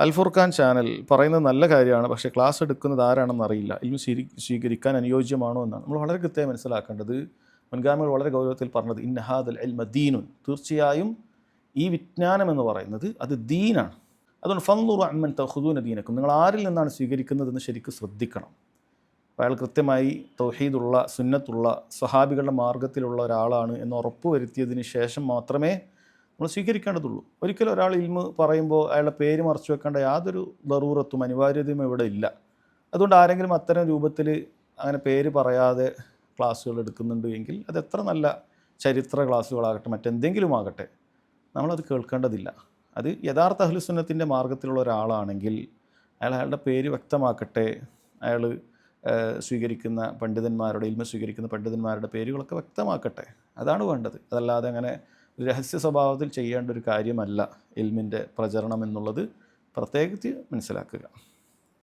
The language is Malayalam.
അൽ ഫുർഖാൻ ചാനൽ പറയുന്നത് നല്ല കാര്യമാണ്, പക്ഷേ ക്ലാസ് എടുക്കുന്നത് ആരാണെന്ന് അറിയില്ല. ഇൽമു സ്വീകരിക്കാൻ അനുയോജ്യമാണോ എന്നാണ് നമ്മൾ വളരെ കൃത്യമായി മനസ്സിലാക്കേണ്ടത്. മുൻഗാമികൾ വളരെ ഗൗരവത്തിൽ പറഞ്ഞത് ഇന്ന ഹാദൽ ഇൽമ ദീനുൻ, തീർച്ചയായും ഈ വിജ്ഞാനം എന്ന് പറയുന്നത് അത് ദീനാണ്. അതുകൊണ്ട് ഫൻദുറു അമ്മൻ തഖുദൂന ദീനക്കും, നിങ്ങൾ ആരിൽ നിന്നാണ് സ്വീകരിക്കുന്നതെന്ന് ശരിക്കും ശ്രദ്ധിക്കണം. അയാൾ കൃത്യമായി തൗഹീദുള്ള സുന്നത്തുള്ള സ്വഹാബികളുടെ മാർഗത്തിലുള്ള ഒരാളാണ് എന്ന് ഉറപ്പ് വരുത്തിയതിന് ശേഷം മാത്രമേ നമ്മൾ സ്വീകരിക്കേണ്ടതുള്ളൂ. ഒരിക്കലും ഒരാൾ ഇൽമ് പറയുമ്പോൾ അയാളുടെ പേര് മറച്ചു വെക്കേണ്ട യാതൊരു ദറൂറത്തും അനിവാര്യതയും ഇവിടെ ഇല്ല. അതുകൊണ്ട് ആരെങ്കിലും അത്തരം രൂപത്തിൽ അങ്ങനെ പേര് പറയാതെ ക്ലാസ്സുകൾ എടുക്കുന്നുണ്ട് എങ്കിൽ അത് എത്ര നല്ല ചരിത്ര ക്ലാസ്സുകളാകട്ടെ മറ്റെന്തെങ്കിലും ആകട്ടെ, നമ്മളത് കേൾക്കേണ്ടതില്ല. അത് യഥാർത്ഥ അഹ്ലുസുന്നത്തിൻ്റെ മാർഗത്തിലുള്ള ഒരാളാണെങ്കിൽ അയാളുടെ പേര് വ്യക്തമാക്കട്ടെ, അയാൾ സ്വീകരിക്കുന്ന പണ്ഡിതന്മാരുടെ ഇൽമ സ്വീകരിക്കുന്ന പണ്ഡിതന്മാരുടെ പേരുകളൊക്കെ വ്യക്തമാക്കട്ടെ, അതാണ് വേണ്ടത്. അതല്ലാതെ അങ്ങനെ രഹസ്യ സ്വഭാവത്തിൽ ചെയ്യേണ്ട ഒരു കാര്യമല്ല ഇൽമിൻ്റെ പ്രചരണം എന്നുള്ളത് പ്രത്യേകിച്ച് മനസ്സിലാക്കുക.